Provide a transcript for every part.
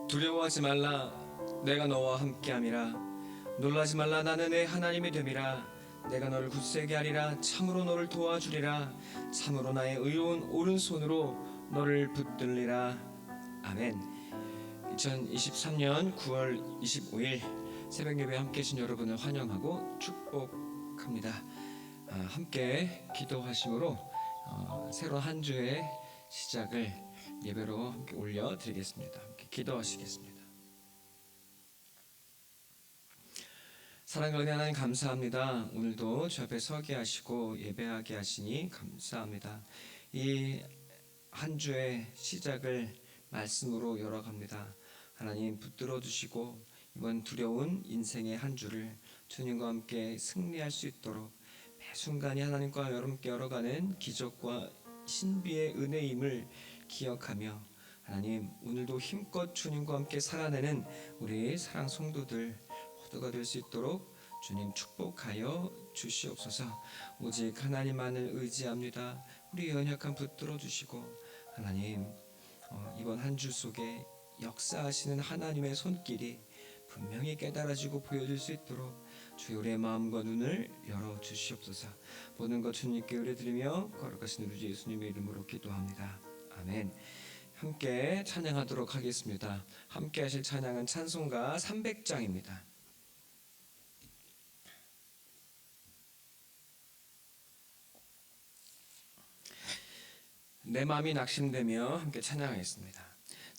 두려워하지 말라, 내가 너와 함께함이라. 놀라지 말라, 나는 내 하나님이 됨이라. 내가 너를 굳세게 하리라. 참으로 너를 도와주리라. 참으로 나의 의로운 오른손으로 너를 붙들리라. 아멘. 2023년 9월 25일 새벽예배 함께 하신 여러분을 환영하고 축복합니다. 함께 기도하심으로 새로운 한 주의 시작을 예배로 함께 올려드리겠습니다. 함께 기도하시겠습니다. 사랑과 은혜 하나님 감사합니다. 오늘도 주 앞에 서게 하시고 예배하게 하시니 감사합니다. 이 한 주의 시작을 말씀으로 열어갑니다. 하나님 붙들어 주시고 이번 두려운 인생의 한 주를 주님과 함께 승리할 수 있도록 매 순간이 하나님과 여러분께 열어가는 기적과 신비의 은혜임을 기억하며 하나님 오늘도 힘껏 주님과 함께 살아내는 우리 사랑 성도들 모두가 될 수 있도록 주님 축복하여 주시옵소서. 오직 하나님만을 의지합니다. 우리 연약함 붙들어 주시고 하나님 이번 한 주 속에 역사하시는 하나님의 손길이 분명히 깨달아지고 보여질 수 있도록 주의 우리의 마음과 눈을 열어 주시옵소서. 모든 것 주님께 의뢰드리며 거룩하신 우리 주 예수님의 이름으로 기도합니다. 아멘. 함께 찬양하도록 하겠습니다. 함께 하실 찬양은 찬송가 300장입니다. 내 마음이 낙심되며 함께 찬양하겠습니다.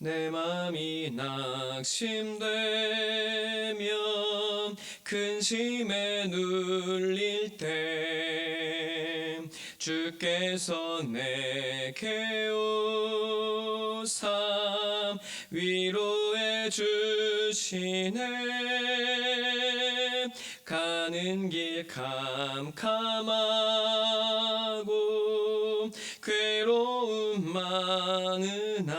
내 마음이 낙심되며 근심에 눌릴 때 주께서 내게 오사 위로해 주시네. 가는 길 캄캄하고 괴로움 많으나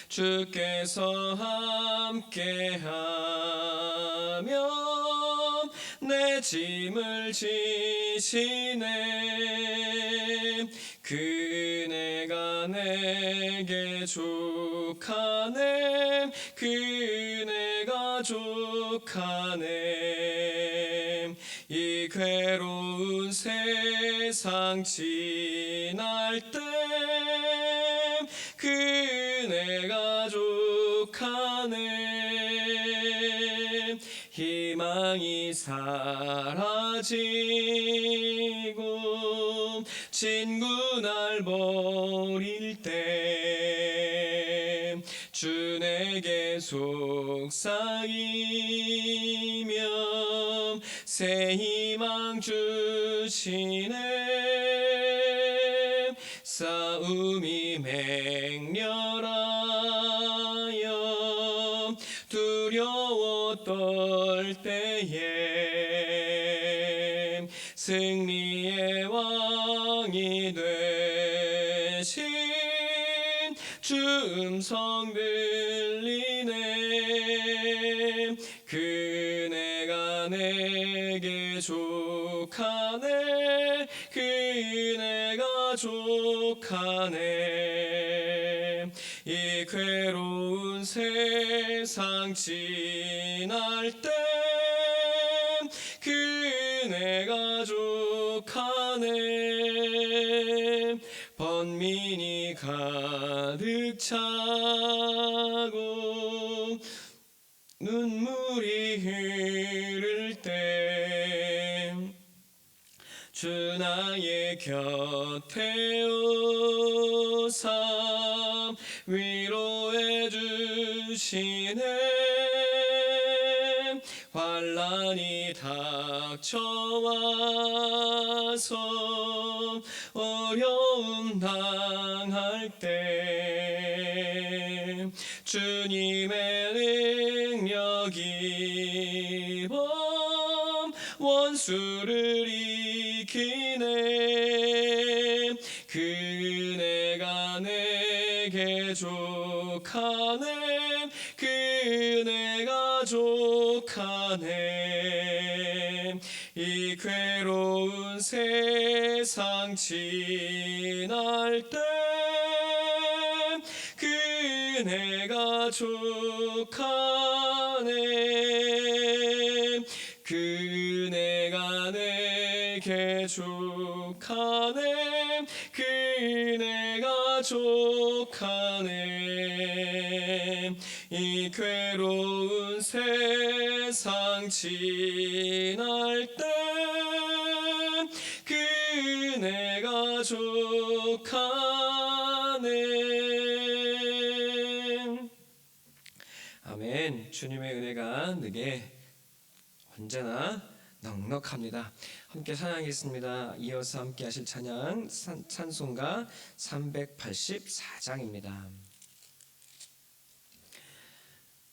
주께서 함께하며 내 짐을 지시네. 그네가 내게 족하네. 그네가 족하네. 이 괴로운 세상 지날 때 그네가 족하네. 희망이 사라지고 친구 날 버릴 때 주 내게 속삭이며 새 희망 주시네. 싸움이 맹렬하여 두려워 떨 때에 승리의 왕이 되신 주 음성 들리네. 그네가 내게 족하네. 그네가 족하네. 이 괴로운 세상 지날 때 그네가 족하네. 번민이 가득 차고 눈물이 흐를 때 주 나의 곁에 오사 위로해 주시네. 환난이 닥쳐와서 어려움 당할 때 주님의 능력이 원수를 이기네. 그네가 내게 족하네. 그네가 족하네. 이 괴로운 세상 지날 때 그네가 족하네. 그네가 내게 족하네. 그네가 족하네. 이 괴로운 세상 지날 때 그네가 족하네. 아멘. 주님의 은혜가 내게 언제나 넉넉합니다. 함께 찬양하겠습니다. 이어서 함께 하실 찬양 찬송가 384장입니다.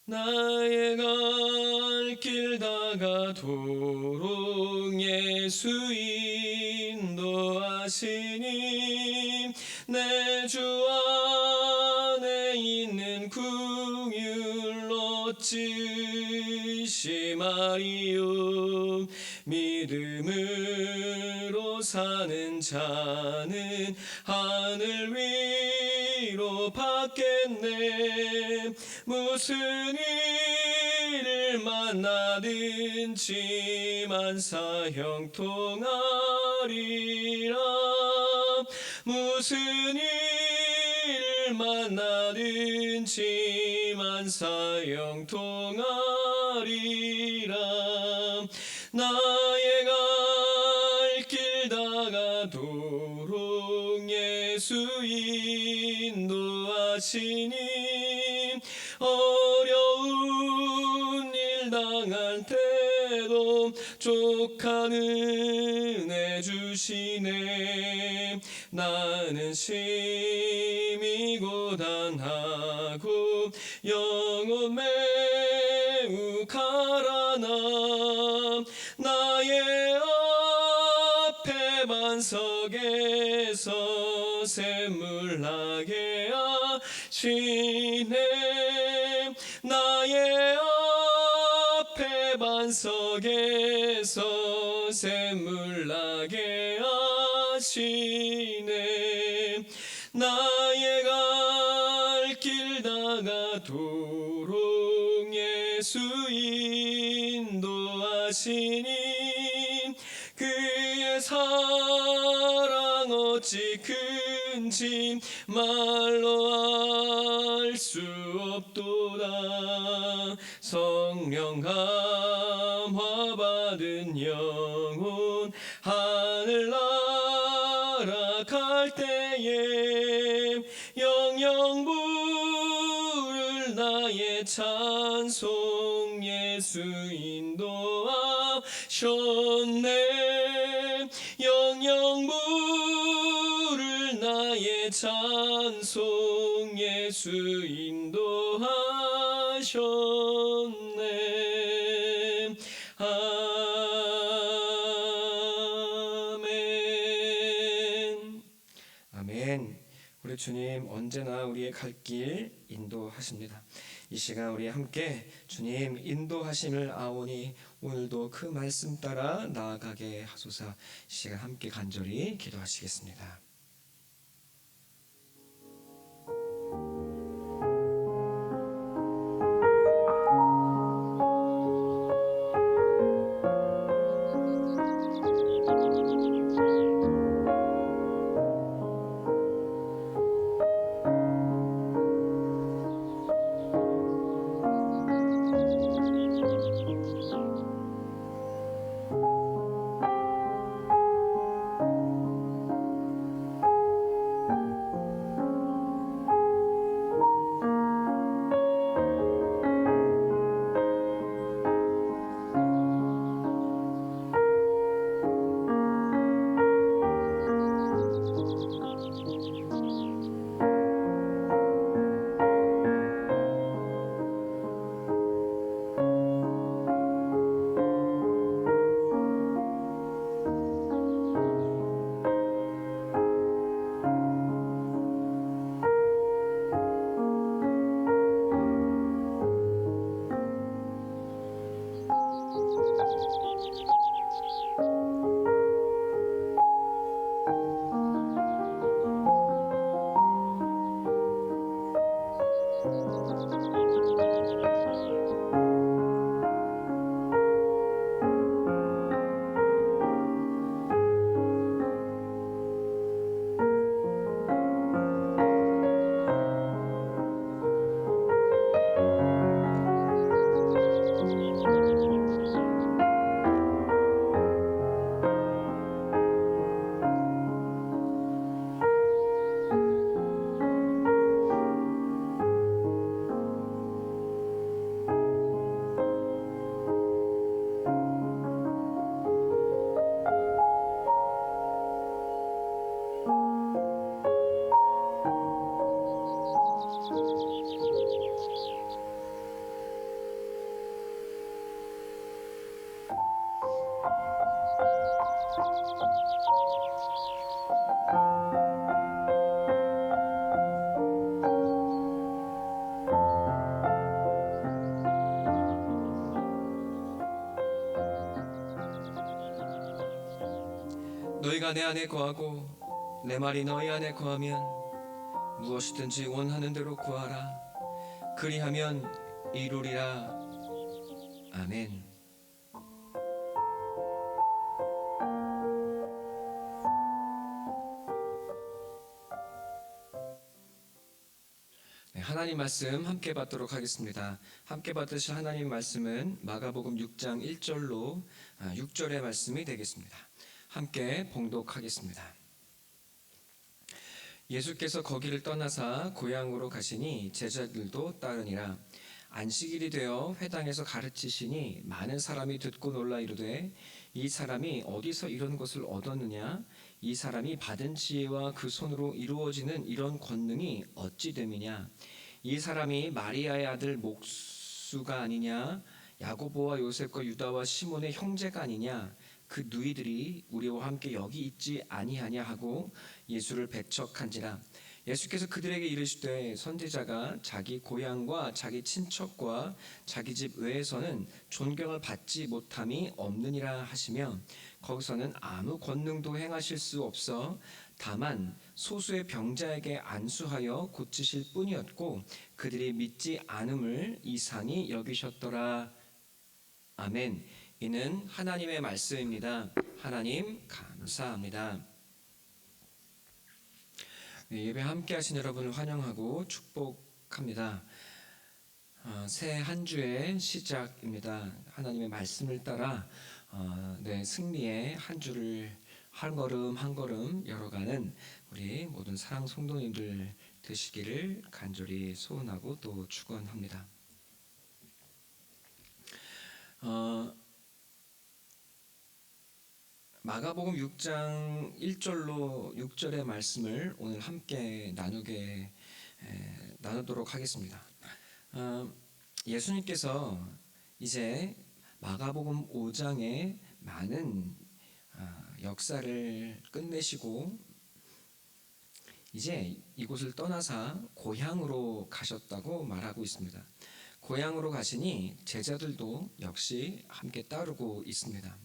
나의 갈 길 다가도록 예수 인도하시니 내 주 안에 있는 긍휼 어찌시 말이요. 믿음으로 사는 자는 하늘 위로 받겠네. 무슨 일을 만나든지 만사 형통하리라. 무슨 일을 만나든지 만사 형통하리라. 나의 갈 길 다가도록 예수 인도하시니 어려운 일 당할 때도 족한 은혜 주시네. 나는 심히 고단하고 영혼 매우 가라나. 나의 앞에 반석에서 샘물 나게 하시네. 나의 앞에 반석에서 샘물 나게 하시네. 나의 갈 길 다가도록 예수 인도하시니. 그의 사랑 어찌 큰지 말로 알 수 없도다. 성령 감화 받은 영혼 하늘 날아갈 때에 영영 부를 나의 찬송 예수 인도하셨네. 영영 부를 나의 찬송 예수 인도하셨네. 아멘. 아멘. 우리 주님 언제나 우리의 갈 길 인도하십니다. 이 시간 우리 함께 주님 인도하심을 아오니 오늘도 그 말씀 따라 나아가게 하소서. 이 시간 함께 간절히 기도하시겠습니다. 너희가 내 안에 거하고 내 말이 너희 안에 거하면 무엇이든지 원하는 대로 구하라. 그리하면 이루리라. 아멘. 하나님 말씀 함께 받도록 하겠습니다. 함께 받으실 하나님 말씀은 마가복음 6장 1절로 6절의 말씀이 되겠습니다. 함께 봉독하겠습니다. 예수께서 거기를 떠나사 고향으로 가시니 제자들도 따르니라. 안식일이 되어 회당에서 가르치시니 많은 사람이 듣고 놀라 이르되 이 사람이 어디서 이런 것을 얻었느냐 이 사람이 받은 지혜와 그 손으로 이루어지는 이런 권능이 어찌 됨이냐 이 사람이 마리아의 아들 목수가 아니냐 야고보와 요셉과 유다와 시몬의 형제가 아니냐 그 누이들이 우리와 함께 여기 있지 아니하냐 하고 예수를 배척한지라 예수께서 그들에게 이르시되 선지자가 자기 고향과 자기 친척과 자기 집 외에서는 존경을 받지 못함이 없느니라 하시며 거기서는 아무 권능도 행하실 수 없어 다만 소수의 병자에게 안수하여 고치실 뿐이었고 그들이 믿지 않음을 이상히 여기셨더라. 아멘. 이는 하나님의 말씀입니다. 하나님 감사합니다. 네, 예배 함께 하신 여러분을 환영하고 축복합니다. 새 한 주의 시작입니다. 하나님의 말씀을 따라 승리의 한 주를 한 걸음 한 걸음 열어가는 우리 모든 사랑 성도님들 되시기를 간절히 소원하고 또 축원합니다. 마가복음 6장 1절로 6절의 말씀을 오늘 함께 나누도록 하겠습니다. 예수님께서 이제 마가복음 5장의 많은 역사를 끝내시고 이제 이곳을 떠나서 고향으로 가셨다고 말하고 있습니다. 고향으로 가시니 제자들도 역시 함께 따르고 있습니다.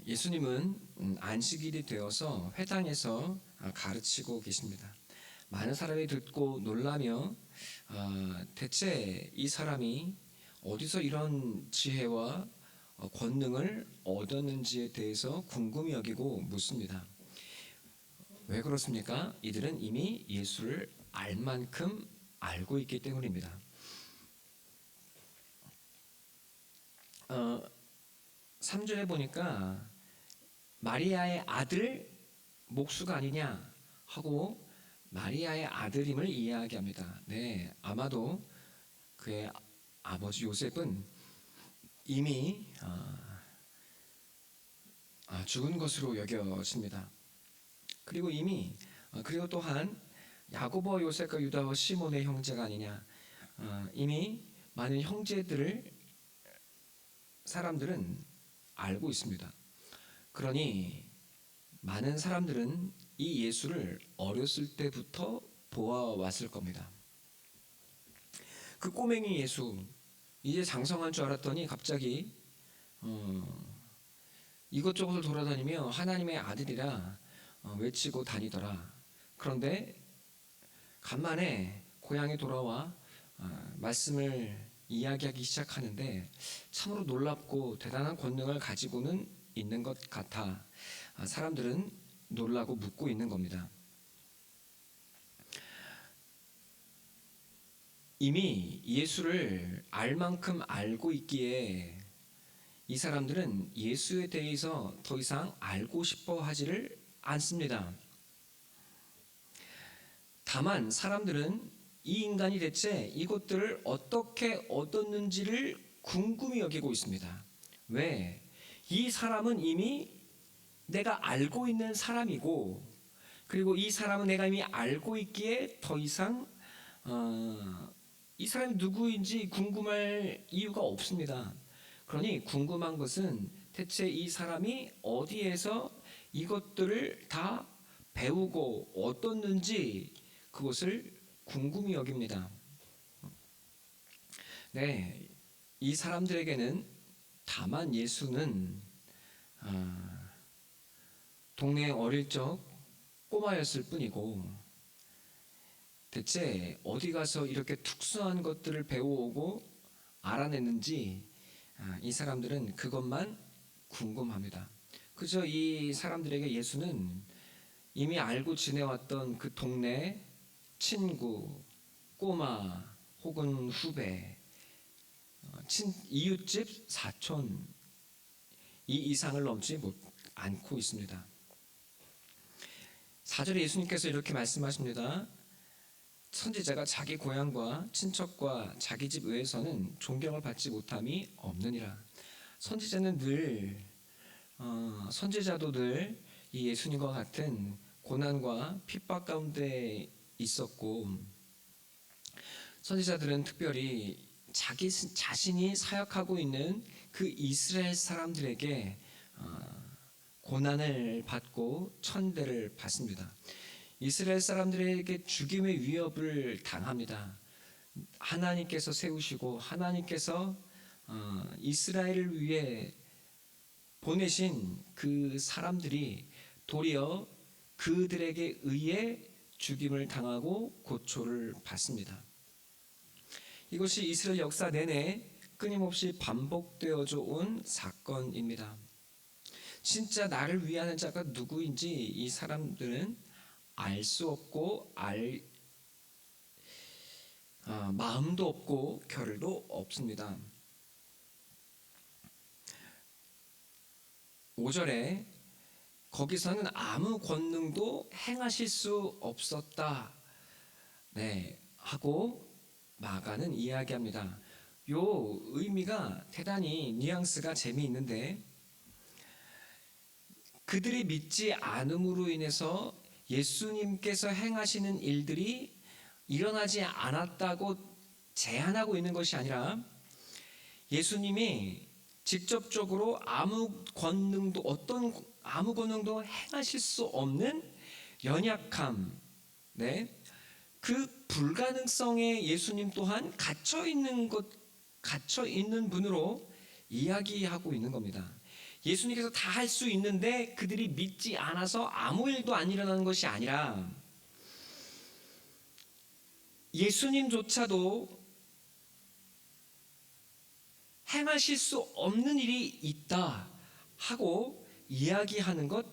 예수님은 안식일이 되어서 회당에서 가르치고 계십니다. 많은 사람이 듣고 놀라며 대체 이 사람이 어디서 이런 지혜와 권능을 얻었는지에 대해서 궁금히 여기고 묻습니다. 왜 그렇습니까? 이들은 이미 예수를 알 만큼 알고 있기 때문입니다. 3절에 보니까 마리아의 아들 목수가 아니냐 하고 마리아의 아들임을 이야기합니다. 네, 아마도 그의 아버지 요셉은 이미 죽은 것으로 여겨집니다. 그리고 또한 야고보와 요셉과 유다와 시몬의 형제가 아니냐, 이미 많은 형제들을 사람들은 알고 있습니다. 그러니 많은 사람들은 이 예수를 어렸을 때부터 보아왔을 겁니다. 그 꼬맹이 예수 이제 장성한 줄 알았더니 갑자기 이것저것을 돌아다니며 하나님의 아들이라 외치고 다니더라. 그런데 간만에 고향에 돌아와 말씀을 이야기하기 시작하는데 참으로 놀랍고 대단한 권능을 가지고는 있는 것 같아 사람들은 놀라고 묻고 있는 겁니다. 이미 예수를 알 만큼 알고 있기에 이 사람들은 예수에 대해서 더 이상 알고 싶어 하지를 않습니다. 다만 사람들은 이 인간이 대체 이것들을 어떻게 얻었는지를 궁금히 여기고 있습니다. 왜? 이 사람은 이미 내가 알고 있는 사람이고 그리고 이 사람은 내가 이미 알고 있기에 더 이상 이 사람이 누구인지 궁금할 이유가 없습니다. 그러니 궁금한 것은 대체 이 사람이 어디에서 이것들을 다 배우고 얻었는지 그것을 궁금히 여깁니다. 네, 이 사람들에게는 다만 예수는 동네 어릴 적 꼬마였을 뿐이고 대체 어디 가서 이렇게 특수한 것들을 배워오고 알아냈는지 이 사람들은 그것만 궁금합니다. 그저 이 사람들에게 예수는 이미 알고 지내왔던 그 동네 친구, 꼬마 혹은 후배, 이웃집 사촌 이 이상을 넘지 않고 있습니다. 4절에 예수님께서 이렇게 말씀하십니다. 선지자가 자기 고향과 친척과 자기 집 외에서는 존경을 받지 못함이 없느니라. 선지자는 늘 선지자도 늘 이 예수님과 같은 고난과 핍박 가운데 있었고, 선지자들은 특별히 자기 자신이 사역하고 있는 그 이스라엘 사람들에게 고난을 받고 천대를 받습니다. 이스라엘 사람들에게 죽임의 위협을 당합니다. 하나님께서 세우시고 하나님께서 이스라엘을 위해 보내신 그 사람들이 도리어 그들에게 의해 죽임을 당하고 고초를 받습니다. 이것이 이스라엘 역사 내내 끊임없이 반복되어져 온 사건입니다. 진짜 나를 위하는 자가 누구인지 이 사람들은 알 수 없고 마음도 없고 겨를도 없습니다. 5절에 거기서는 아무 권능도 행하실 수 없었다, 하고 마가는 이야기합니다. 요 의미가 대단히 뉘앙스가 재미있는데, 그들이 믿지 않음으로 인해서 예수님께서 행하시는 일들이 일어나지 않았다고 제한하고 있는 것이 아니라, 예수님이 직접적으로 아무 권능도 행하실 수 없는 연약함, 그 불가능성에 예수님 또한 갇혀 있는 분으로 이야기하고 있는 겁니다. 예수님께서 다 할 수 있는데 그들이 믿지 않아서 아무 일도 안 일어나는 것이 아니라, 예수님조차도 행하실 수 없는 일이 있다 하고 이야기하는 것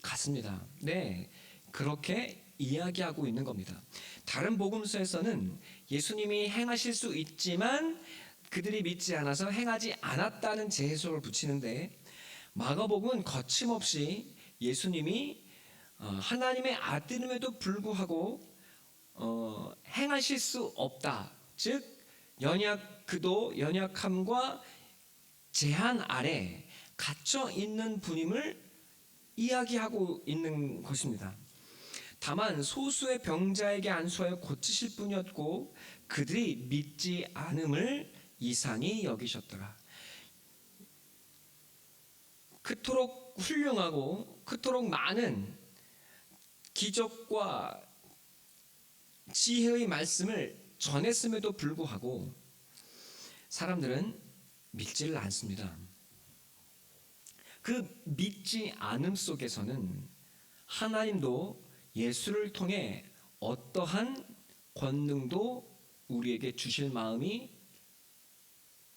같습니다. 그렇게 이야기하고 있는 겁니다. 다른 복음서에서는 예수님이 행하실 수 있지만 그들이 믿지 않아서 행하지 않았다는 재해석을 붙이는데, 마가복음은 거침없이 예수님이 하나님의 아들임에도 불구하고 행하실 수 없다, 즉 그도 연약함과 제한 아래 갇혀 있는 분임을 이야기하고 있는 것입니다. 다만 소수의 병자에게 안수하여 고치실 뿐이었고 그들이 믿지 않음을 이상히 여기셨더라. 그토록 훌륭하고 그토록 많은 기적과 지혜의 말씀을 전했음에도 불구하고 사람들은 믿지를 않습니다. 그 믿지 않음 속에서는 하나님도 예수를 통해 어떠한 권능도 우리에게 주실 마음이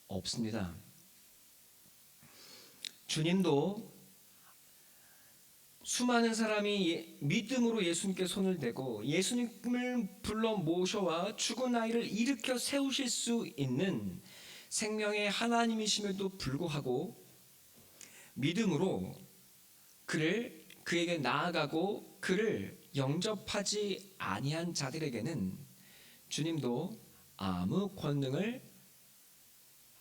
없습니다. 주님도 수많은 사람이 믿음으로 예수님께 손을 대고 예수님을 불러 모셔와 죽은 아이를 일으켜 세우실 수 있는 생명의 하나님이심에도 불구하고 믿음으로 그에게 나아가고 그를 영접하지 아니한 자들에게는 주님도 아무 권능을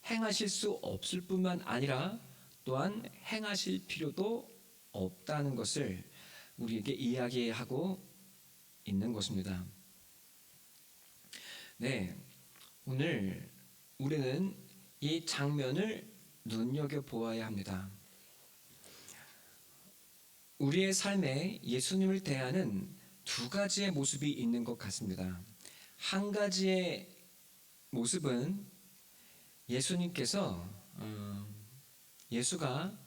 행하실 수 없을 뿐만 아니라 또한 행하실 필요도 없다는 것을 우리에게 이야기하고 있는 것입니다. 오늘 우리는 이 장면을 눈여겨보아야 합니다. 우리의 삶에 예수님을 대하는 두 가지의 모습이 있는 것 같습니다. 한 가지의 모습은 예수가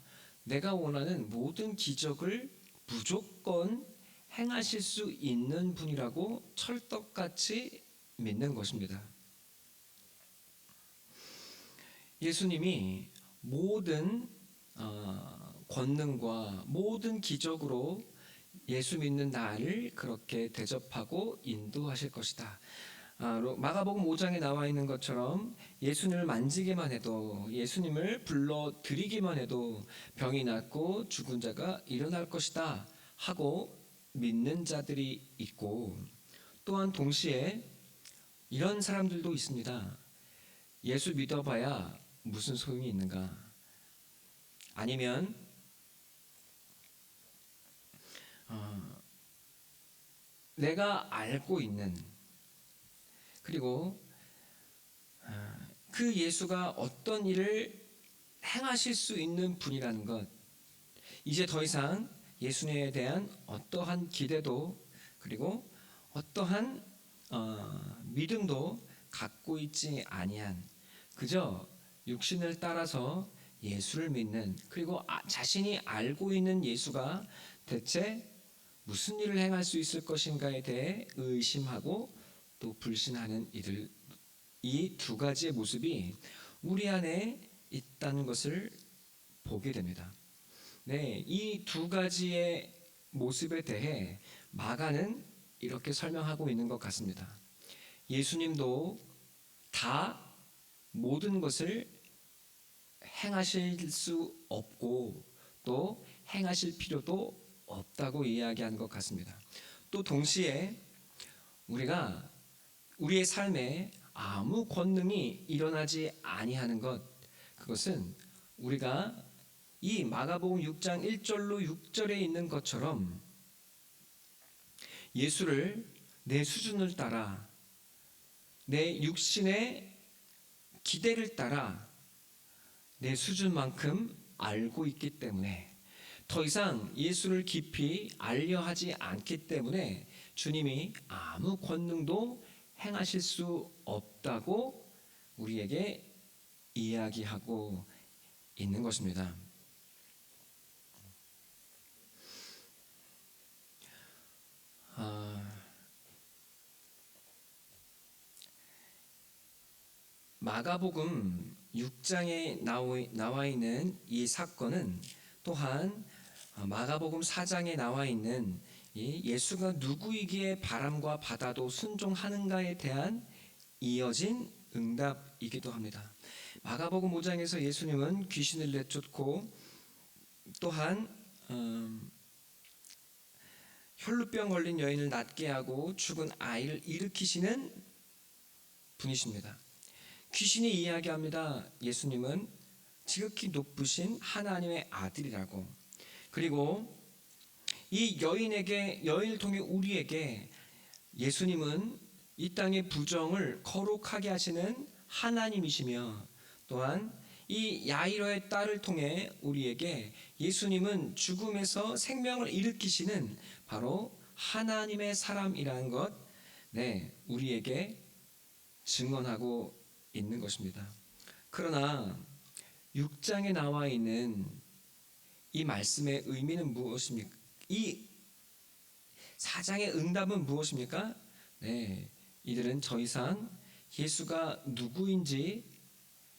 내가 원하는 모든 기적을 무조건 행하실 수 있는 분이라고 철떡같이 믿는 것입니다. 예수님이 모든 권능과 모든 기적으로 예수 믿는 나를 그렇게 대접하고 인도하실 것이다. 마가복음 5장에 나와 있는 것처럼 예수님을 만지기만 해도, 예수님을 불러드리기만 해도 병이 낫고 죽은 자가 일어날 것이다 하고 믿는 자들이 있고, 또한 동시에 이런 사람들도 있습니다. 예수 믿어봐야 무슨 소용이 있는가? 아니면 내가 알고 있는, 그리고 그 예수가 어떤 일을 행하실 수 있는 분이라는 것, 이제 더 이상 예수님에 대한 어떠한 기대도 그리고 어떠한 믿음도 갖고 있지 아니한, 그저 육신을 따라서 예수를 믿는, 그리고 자신이 알고 있는 예수가 대체 무슨 일을 행할 수 있을 것인가에 대해 의심하고 또 불신하는 이들, 이 두 가지의 모습이 우리 안에 있다는 것을 보게 됩니다. 네, 이 두 가지의 모습에 대해 마가는 이렇게 설명하고 있는 것 같습니다. 예수님도 다 모든 것을 행하실 수 없고 또 행하실 필요도 없다고 이야기하는 것 같습니다. 또 동시에 우리가 우리의 삶에 아무 권능이 일어나지 아니하는 것, 그것은 우리가 이 마가복음 6장 1절로 6절에 있는 것처럼 예수를 내 수준을 따라, 내 육신의 기대를 따라 내 수준만큼 알고 있기 때문에, 더 이상 예수를 깊이 알려 하지 않기 때문에 주님이 아무 권능도 행하실 수 없다고 우리에게 이야기하고 있는 것입니다. 마가복음 6장에 나와 있는 이 사건은 또한 마가복음 4장에 나와 있는 이 예수가 누구이기에 바람과 바다도 순종하는가에 대한 이어진 응답이기도 합니다. 마가복음 5장에서 예수님은 귀신을 내쫓고 또한 혈루병 걸린 여인을 낫게 하고 죽은 아이를 일으키시는 분이십니다. 귀신이 이야기합니다. 예수님은 지극히 높으신 하나님의 아들이라고. 그리고 이 여인을 통해 우리에게 예수님은 이 땅의 부정을 거룩하게 하시는 하나님이시며, 또한 이 야이로의 딸을 통해 우리에게 예수님은 죽음에서 생명을 일으키시는 바로 하나님의 사람이라는 것, 우리에게 증언하고 있는 것입니다. 그러나 6장에 나와 있는 이 말씀의 의미는 무엇입니까? 이 4장의 응답은 무엇입니까? 이들은 더 이상 예수가 누구인지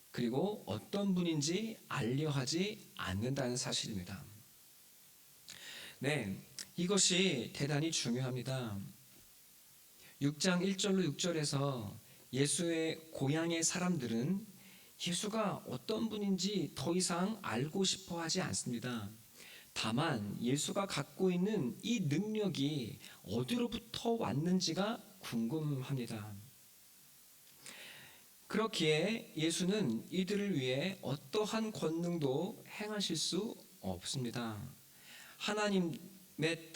그리고 어떤 분인지 알려하지 않는다는 사실입니다. 이것이 대단히 중요합니다. 6장 1절로 6절에서 예수의 고향의 사람들은 예수가 어떤 분인지 더 이상 알고 싶어 하지 않습니다. 다만 예수가 갖고 있는 이 능력이 어디로부터 왔는지가 궁금합니다. 그렇기에 예수는 이들을 위해 어떠한 권능도 행하실 수 없습니다. 하나님의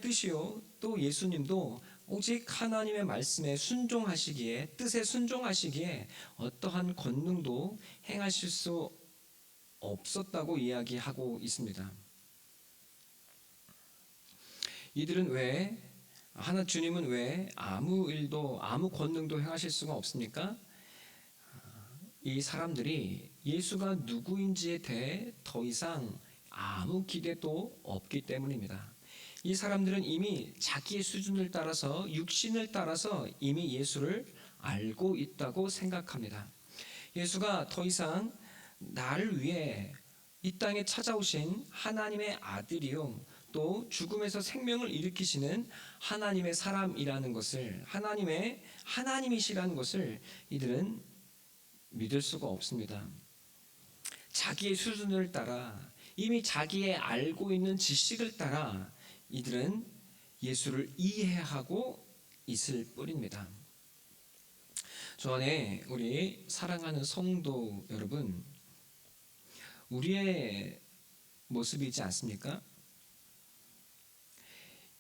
뜻이요, 또 예수님도 오직 하나님의 말씀에 순종하시기에, 뜻에 순종하시기에 어떠한 권능도 행하실 수 없었다고 이야기하고 있습니다. 이들은 주님은 왜 아무 일도 아무 권능도 행하실 수가 없습니까? 이 사람들이 예수가 누구인지에 대해 더 이상 아무 기대도 없기 때문입니다. 이 사람들은 이미 자기의 수준을 따라서, 육신을 따라서 이미 예수를 알고 있다고 생각합니다. 예수가 더 이상 나를 위해 이 땅에 찾아오신 하나님의 아들이요, 또 죽음에서 생명을 일으키시는 하나님의 사람이라는 것을, 하나님이시라는 것을 이들은 믿을 수가 없습니다. 자기의 수준을 따라, 이미 자기의 알고 있는 지식을 따라 이들은 예수를 이해하고 있을 뿐입니다. 주 안에 우리 사랑하는 성도 여러분, 우리의 모습이지 않습니까?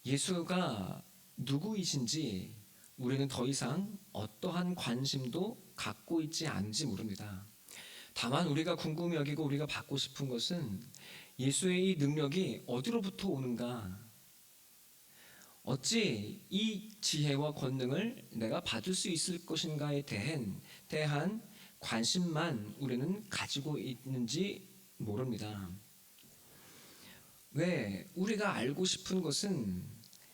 예수가 누구이신지 우리는 더 이상 어떠한 관심도 갖고 있지 않은지 모릅니다. 다만 우리가 궁금히 여기고 우리가 받고 싶은 것은 예수의 이 능력이 어디로부터 오는가? 어찌 이 지혜와 권능을 내가 받을 수 있을 것인가에 대한 관심만 우리는 가지고 있는지 모릅니다. 왜? 우리가 알고 싶은 것은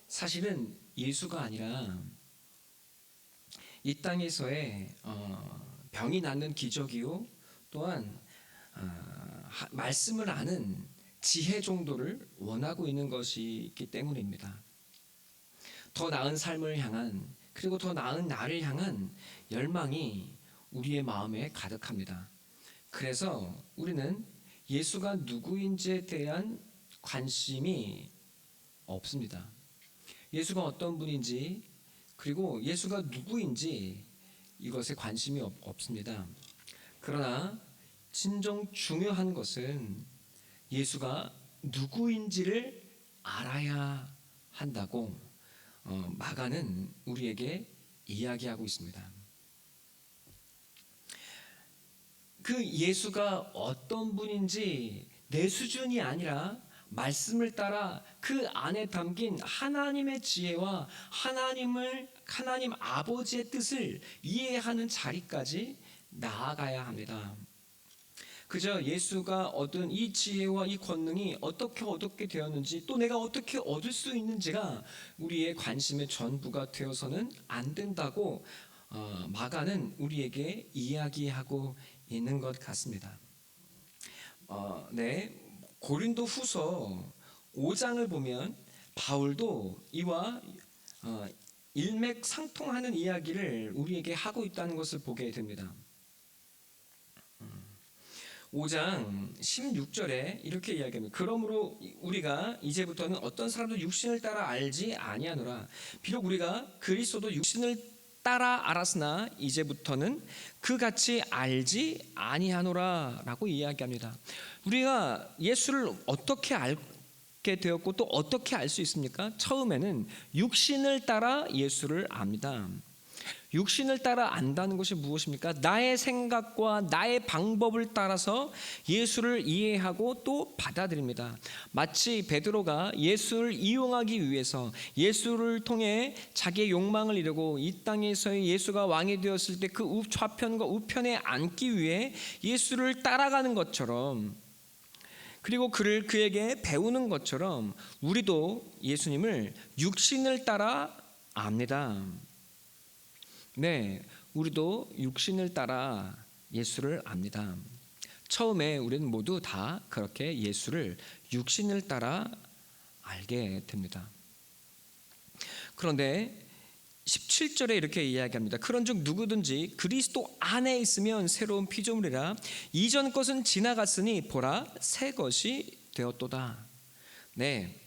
사실은 예수가 아니라 이 땅에서의 병이 낫는 기적이요, 또한 말씀을 아는 지혜 정도를 원하고 있는 것이기 때문입니다. 더 나은 삶을 향한, 그리고 더 나은 나를 향한 열망이 우리의 마음에 가득합니다. 그래서 우리는 예수가 누구인지에 대한 관심이 없습니다. 예수가 어떤 분인지, 그리고 예수가 누구인지 이것에 관심이 없습니다. 그러나 진정 중요한 것은 예수가 누구인지를 알아야 한다고 마가는 우리에게 이야기하고 있습니다. 그 예수가 어떤 분인지 내 수준이 아니라 말씀을 따라 그 안에 담긴 하나님의 지혜와 하나님 아버지의 뜻을 이해하는 자리까지 나아가야 합니다. 그저 예수가 얻은 이 지혜와 이 권능이 어떻게 얻게 되었는지, 또 내가 어떻게 얻을 수 있는지가 우리의 관심의 전부가 되어서는 안 된다고 마가는 우리에게 이야기하고 있는 것 같습니다. 네, 고린도 후서 5장을 보면 바울도 이와 일맥상통하는 이야기를 우리에게 하고 있다는 것을 보게 됩니다. 5장 16절에 이렇게 이야기합니다. 그러므로 우리가 이제부터는 어떤 사람도 육신을 따라 알지 아니하노라. 비록 우리가 그리스도도 육신을 따라 알았으나 이제부터는 그같이 알지 아니하노라 라고 이야기합니다. 우리가 예수를 어떻게 알게 되었고 또 어떻게 알 수 있습니까? 처음에는 육신을 따라 예수를 압니다. 육신을 따라 안다는 것이 무엇입니까? 나의 생각과 나의 방법을 따라서 예수를 이해하고 또 받아들입니다. 마치 베드로가 예수를 이용하기 위해서 예수를 통해 자기의 욕망을 이루고 이 땅에서의 예수가 왕이 되었을 때 그 좌편과 우편에 앉기 위해 예수를 따라가는 것처럼, 그리고 그에게 배우는 것처럼 우리도 예수님을 육신을 따라 압니다. 네, 우리도 육신을 따라 예수를 압니다. 처음에 우리는 모두 다 그렇게 예수를 육신을 따라 알게 됩니다. 그런데 17절에 이렇게 이야기합니다. 그런즉 누구든지 그리스도 안에 있으면 새로운 피조물이라 이전 것은 지나갔으니 보라 새 것이 되었도다. 네,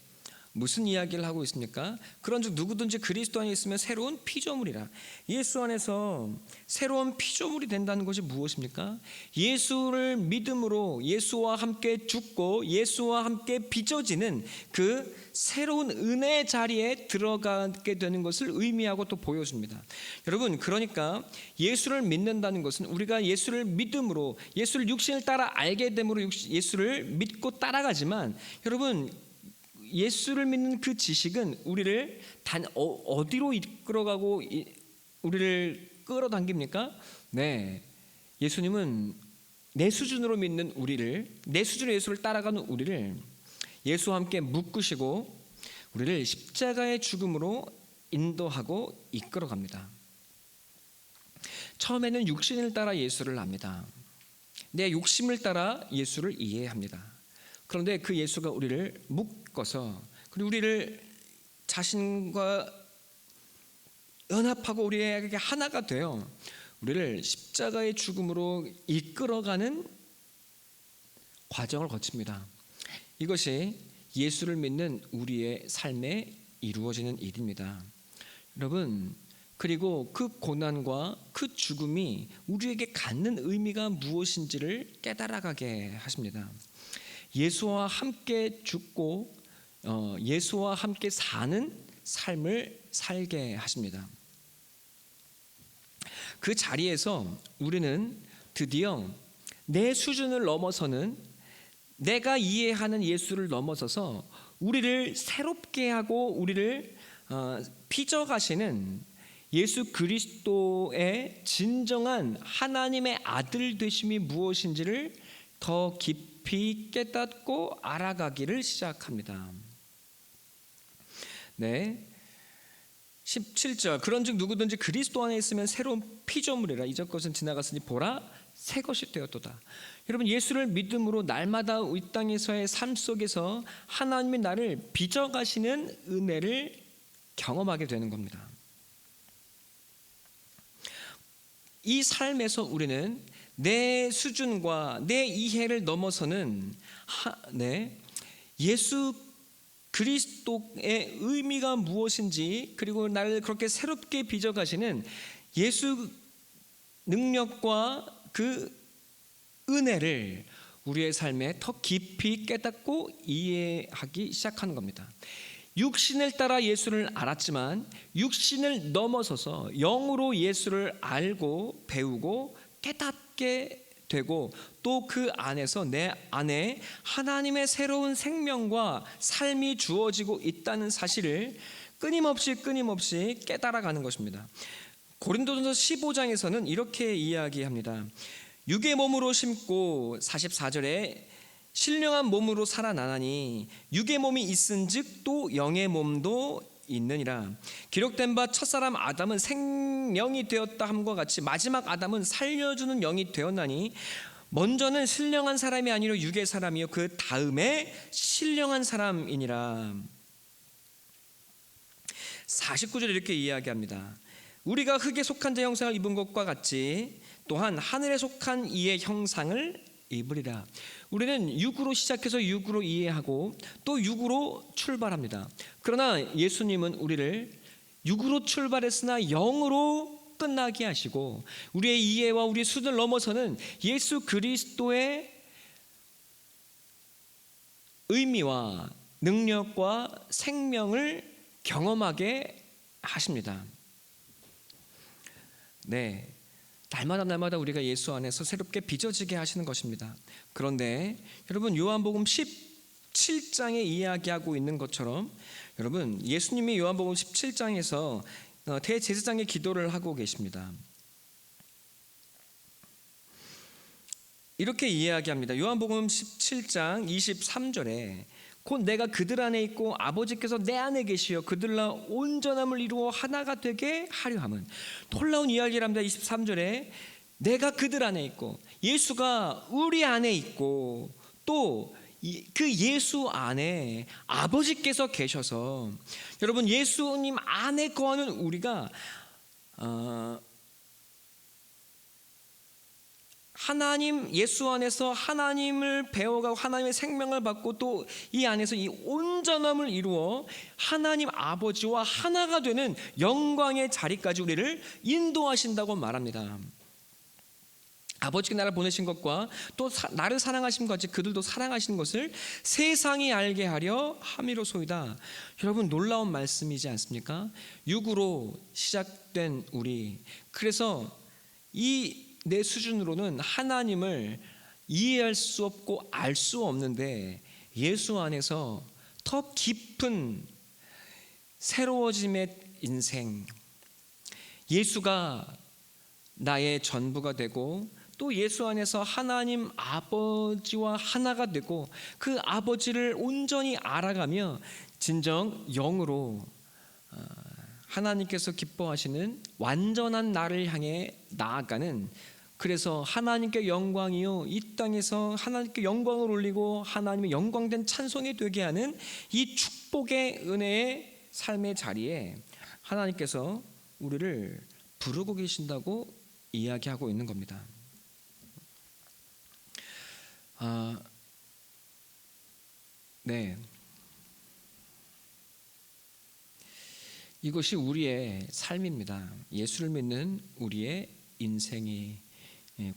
무슨 이야기를 하고 있습니까? 그런즉 누구든지 그리스도 안에 있으면 새로운 피조물이라. 예수 안에서 새로운 피조물이 된다는 것이 무엇입니까? 예수를 믿음으로 예수와 함께 죽고 예수와 함께 빚어지는 그 새로운 은혜의 자리에 들어가게 되는 것을 의미하고 또 보여줍니다. 여러분, 그러니까 예수를 믿는다는 것은 우리가 예수를 믿음으로 예수를 육신을 따라 알게 됨으로 예수를 믿고 따라가지만, 여러분, 예수를 믿는 그 지식은 우리를 어디로 이끌어가고 우리를 끌어당깁니까? 네, 예수님은 내 수준으로 믿는 우리를, 내 수준의 예수를 따라가는 우리를 예수와 함께 묶으시고 우리를 십자가의 죽음으로 인도하고 이끌어갑니다. 처음에는 육신을 따라 예수를 압니다. 내 욕심을 따라 예수를 이해합니다. 그런데 그 예수가 우리를 묶어서, 그리고 우리를 자신과 연합하고 우리에게 하나가 되어 우리를 십자가의 죽음으로 이끌어가는 과정을 거칩니다. 이것이 예수를 믿는 우리의 삶에 이루어지는 일입니다. 여러분, 그리고 그 고난과 그 죽음이 우리에게 갖는 의미가 무엇인지를 깨달아가게 하십니다. 예수와 함께 죽고 예수와 함께 사는 삶을 살게 하십니다. 그 자리에서 우리는 드디어 내 수준을 넘어서는, 내가 이해하는 예수를 넘어서서 우리를 새롭게 하고 우리를 빚어가시는 예수 그리스도의 진정한 하나님의 아들 되심이 무엇인지를 더 깊이 깨닫고 알아가기를 시작합니다. 네, 17절, 그런즉 누구든지 그리스도 안에 있으면 새로운 피조물이라, 이전 것은 지나갔으니 보라 새 것이 되었도다. 여러분, 예수를 믿음으로 날마다 이 땅에서의 삶 속에서 하나님이 나를 빚어가시는 은혜를 경험하게 되는 겁니다. 이 삶에서 우리는 내 수준과 내 이해를 넘어서는 예수 그리스도의 의미가 무엇인지, 그리고 나를 그렇게 새롭게 빚어가시는 예수 능력과 그 은혜를 우리의 삶에 더 깊이 깨닫고 이해하기 시작하는 겁니다. 육신을 따라 예수를 알았지만 육신을 넘어서서 영으로 예수를 알고 배우고 깨닫게 되고, 또 그 안에서 내 안에 하나님의 새로운 생명과 삶이 주어지고 있다는 사실을 끊임없이 깨달아가는 것입니다. 고린도전서 15장에서는 이렇게 이야기합니다. 육의 몸으로 심고 44절에 신령한 몸으로 살아나나니 육의 몸이 있은즉 또 영의 몸도 있느니라. 기록된 바 첫사람 아담은 생명이 되었다 함과 같이 마지막 아담은 살려주는 영이 되었나니 먼저는 신령한 사람이 아니라 육의 사람이요 그 다음에 신령한 사람이니라. 49절에 이렇게 이야기합니다. 우리가 흙에 속한 자 형상을 입은 것과 같이 또한 하늘에 속한 이의 형상을 입으리라. 우리는 육으로 시작해서 육으로 이해하고 또 육으로 출발합니다. 그러나 예수님은 우리를 육으로 출발했으나 영으로 끝나게 하시고 우리의 이해와 우리의 수준을 넘어서는 예수 그리스도의 의미와 능력과 생명을 경험하게 하십니다. 네, 날마다 우리가 예수 안에서 새롭게 빚어지게 하시는 것입니다. 그런데 여러분, 요한복음 17장에 이야기하고 있는 것처럼 여러분, 예수님이 요한복음 17장에서 대제사장의 기도를 하고 계십니다. 이렇게 이야기합니다. 요한복음 17장 23절에 곧 내가 그들 안에 있고 아버지께서 내 안에 계시어 그들과 온전함을 이루어 하나가 되게 하려 함은. 놀라운 이야기랍니다. 23절에 내가 그들 안에 있고, 예수가 우리 안에 있고 또 그 예수 안에 아버지께서 계셔서, 여러분, 예수님 안에 거하는 우리가 하나님, 예수 안에서 하나님을 배워가고 하나님의 생명을 받고 또 이 안에서 이 온전함을 이루어 하나님 아버지와 하나가 되는 영광의 자리까지 우리를 인도하신다고 말합니다. 아버지가 나를 보내신 것과 또 나를 사랑하신 것 같이 그들도 사랑하시는 것을 세상이 알게 하려 함이로소이다. 여러분, 놀라운 말씀이지 않습니까? 육으로 시작된 우리, 그래서 이 내 수준으로는 하나님을 이해할 수 없고 알 수 없는데 예수 안에서 더 깊은 새로워짐의 인생, 예수가 나의 전부가 되고 또 예수 안에서 하나님 아버지와 하나가 되고 그 아버지를 온전히 알아가며 진정 영으로 하나님께서 기뻐하시는 완전한 나를 향해 나아가는, 그래서 하나님께 영광이요 이 땅에서 하나님께 영광을 올리고 하나님의 영광된 찬송이 되게 하는 이 축복의 은혜의 삶의 자리에 하나님께서 우리를 부르고 계신다고 이야기하고 있는 겁니다. 네. 이것이 우리의 삶입니다. 예수를 믿는 우리의 인생의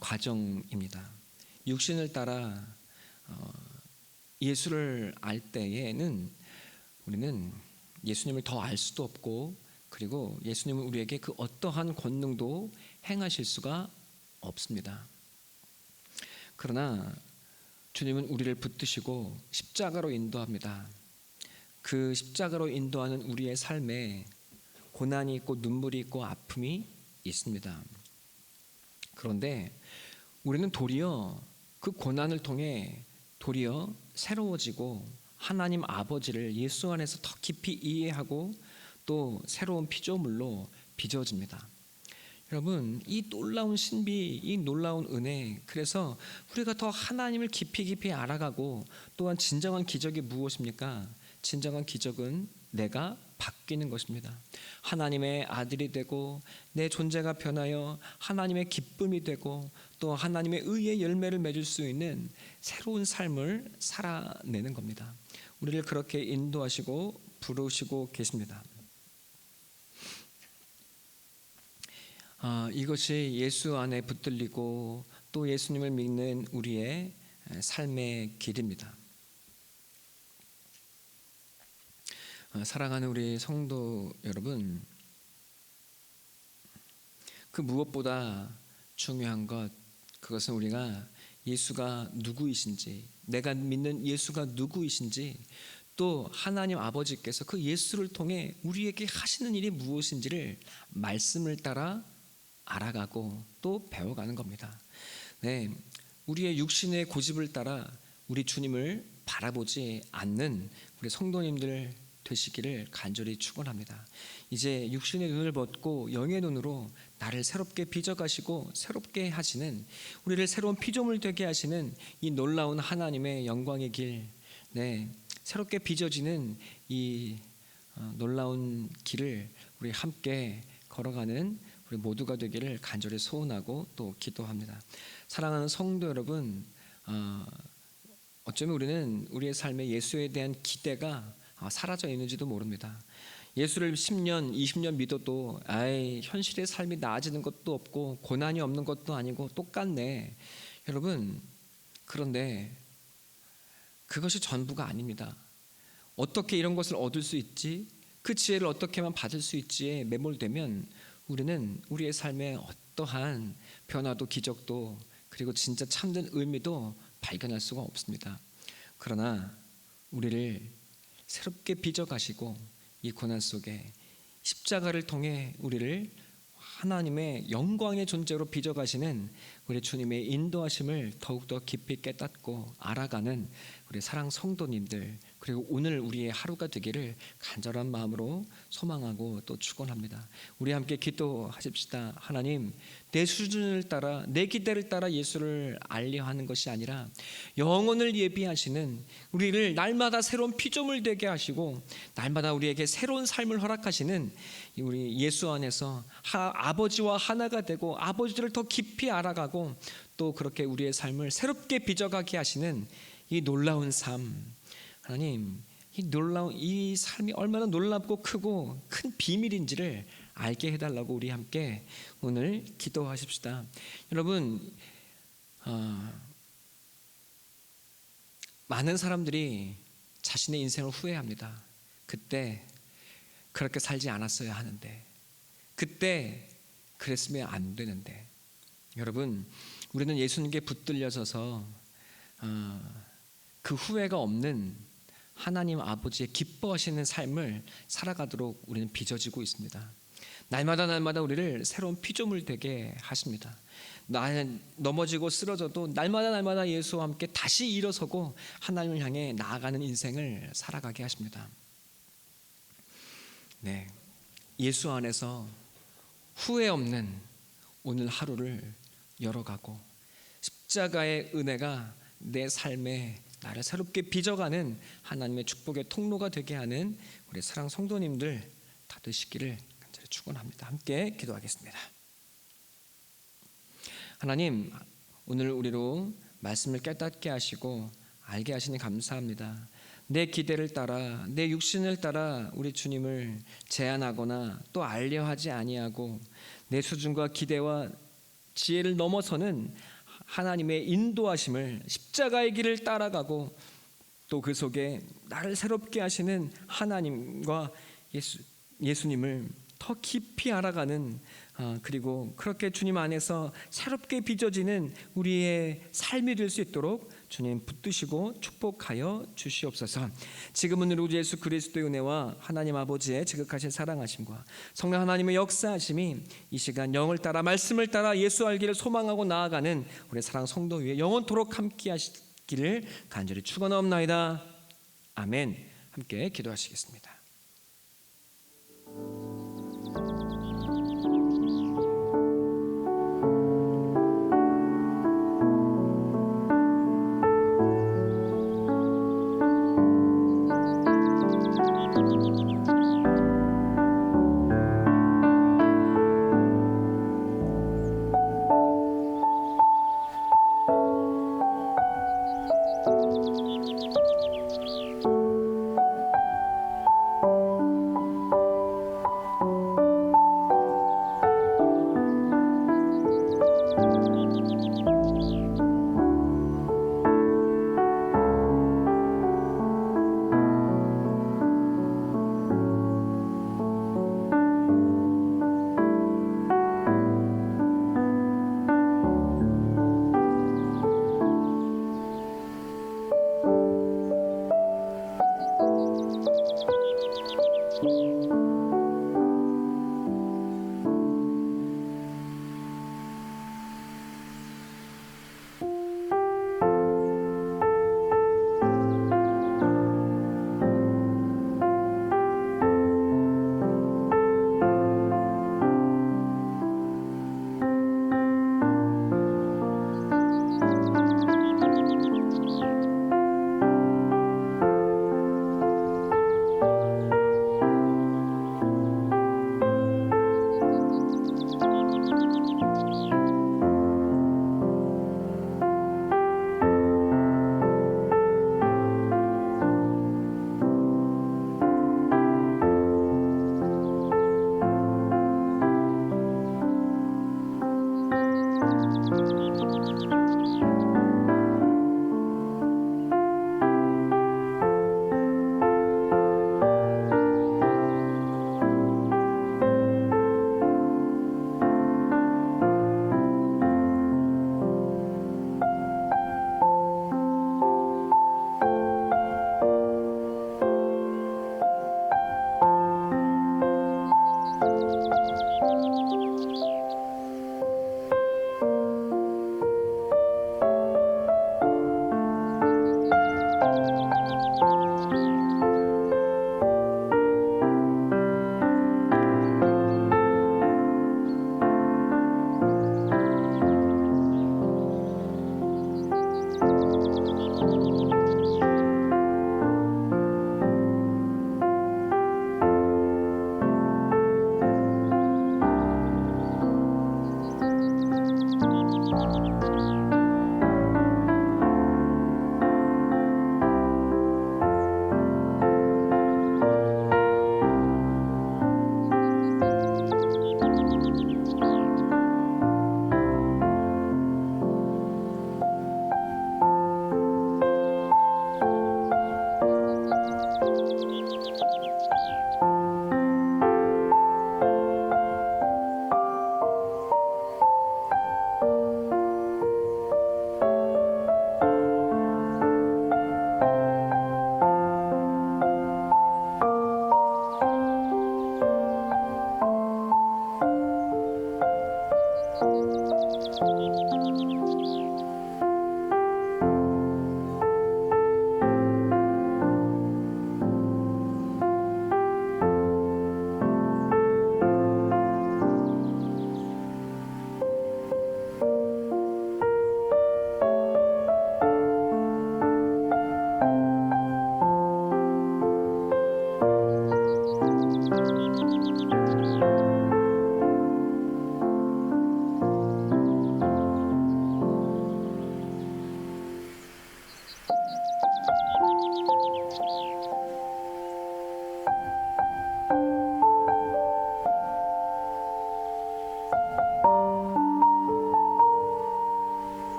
과정입니다. 육신을 따라 예수를 알 때에는 우리는 예수님을 더 알 수도 없고, 그리고 예수님은 우리에게 그 어떠한 권능도 행하실 수가 없습니다. 그러나 주님은 우리를 붙드시고 십자가로 인도합니다. 그 십자가로 인도하는 우리의 삶에 고난이 있고 눈물이 있고 아픔이 있습니다. 그런데 우리는 도리어 그 고난을 통해 도리어 새로워지고 하나님 아버지를 예수 안에서 더 깊이 이해하고 또 새로운 피조물로 빚어집니다. 여러분, 이 놀라운 신비, 이 놀라운 은혜, 그래서 우리가 더 하나님을 깊이 알아가고, 또한 진정한 기적이 무엇입니까? 진정한 기적은 내가 바뀌는 것입니다. 하나님의 아들이 되고 내 존재가 변하여 하나님의 기쁨이 되고 또 하나님의 의의 열매를 맺을 수 있는 새로운 삶을 살아내는 겁니다. 우리를 그렇게 인도하시고 부르시고 계십니다. 이것이 예수 안에 붙들리고 또 예수님을 믿는 우리의 삶의 길입니다. 사랑하는 우리 성도 여러분, 그 무엇보다 중요한 것, 그것은 우리가 예수가 누구이신지, 내가 믿는 예수가 누구이신지, 또 하나님 아버지께서 그 예수를 통해 우리에게 하시는 일이 무엇인지를 말씀을 따라 알아가고 또 배워가는 겁니다. 네, 우리의 육신의 고집을 따라 우리 주님을 바라보지 않는 우리 성도님들 되시기를 간절히 축원합니다. 이제 육신의 눈을 벗고 영의 눈으로 나를 새롭게 빚어가시고 새롭게 하시는, 우리를 새로운 피조물 되게 하시는 이 놀라운 하나님의 영광의 길, 네, 새롭게 빚어지는 이 놀라운 길을 우리 함께 걸어가는 우리 모두가 되기를 간절히 소원하고 또 기도합니다. 사랑하는 성도 여러분, 어쩌면 우리는 우리의 삶에 예수에 대한 기대가 사라져 있는지도 모릅니다. 예수를 10년, 20년 믿어도 현실의 삶이 나아지는 것도 없고 고난이 없는 것도 아니고 똑같네. 여러분, 그런데 그것이 전부가 아닙니다. 어떻게 이런 것을 얻을 수 있지? 그 지혜를 어떻게만 받을 수 있지에 매몰되면 우리는 우리의 삶에 어떠한 변화도 기적도 그리고 진짜 참된 의미도 발견할 수가 없습니다. 그러나 우리를 새롭게 빚어가시고 이 고난 속에 십자가를 통해 우리를 하나님의 영광의 존재로 빚어가시는 우리 주님의 인도하심을 더욱더 깊이 깨닫고 알아가는 우리 사랑 성도님들, 그리고 오늘 우리의 하루가 되기를 간절한 마음으로 소망하고 또 축원합니다. 우리 함께 기도하십시다. 하나님, 내 수준을 따라 내 기대를 따라 예수를 알려 하는 것이 아니라 영혼을 예비하시는, 우리를 날마다 새로운 피조물 되게 하시고 날마다 우리에게 새로운 삶을 허락하시는 우리 예수 안에서 아버지와 하나가 되고 아버지를 더 깊이 알아가고 또 그렇게 우리의 삶을 새롭게 빚어가게 하시는 이 놀라운 삶, 하나님, 이 삶이 얼마나 놀랍고 크고 큰 비밀인지를 알게 해달라고 우리 함께 오늘 기도하십시다. 여러분, 많은 사람들이 자신의 인생을 후회합니다. 그때 그렇게 살지 않았어야 하는데, 그때 그랬으면 안 되는데. 여러분, 우리는 예수님께 붙들려져서 그 후회가 없는 하나님 아버지의 기뻐하시는 삶을 살아가도록 우리는 빚어지고 있습니다. 날마다 우리를 새로운 피조물 되게 하십니다. 넘어지고 쓰러져도 날마다 예수와 함께 다시 일어서고 하나님을 향해 나아가는 인생을 살아가게 하십니다. 네, 예수 안에서 후회 없는 오늘 하루를 열어가고 십자가의 은혜가 내 삶에 나를 새롭게 빚어가는 하나님의 축복의 통로가 되게 하는 우리 사랑 성도님들 다 되시기를 간절히 축원합니다. 함께 기도하겠습니다. 하나님, 오늘 우리로 말씀을 깨닫게 하시고 알게 하시니 감사합니다. 내 기대를 따라, 내 육신을 따라 우리 주님을 제한하거나 또 알려하지 아니하고 내 수준과 기대와 지혜를 넘어서는 하나님의 인도하심을, 십자가의 길을 따라가고 또 그 속에 나를 새롭게 하시는 하나님과 예수님을 더 깊이 알아가는, 그리고 그렇게 주님 안에서 새롭게 빚어지는 우리의 삶이 될 수 있도록 주님 붙드시고 축복하여 주시옵소서. 지금은 우리 주 예수 그리스도의 은혜와 하나님 아버지의 지극하신 사랑하심과 성령 하나님의 역사하심이 이 시간 영을 따라, 말씀을 따라 예수 알기를 소망하고 나아가는 우리 사랑 성도 위에 영원토록 함께 하시기를 간절히 축원하옵나이다. 아멘. 함께 기도하시겠습니다.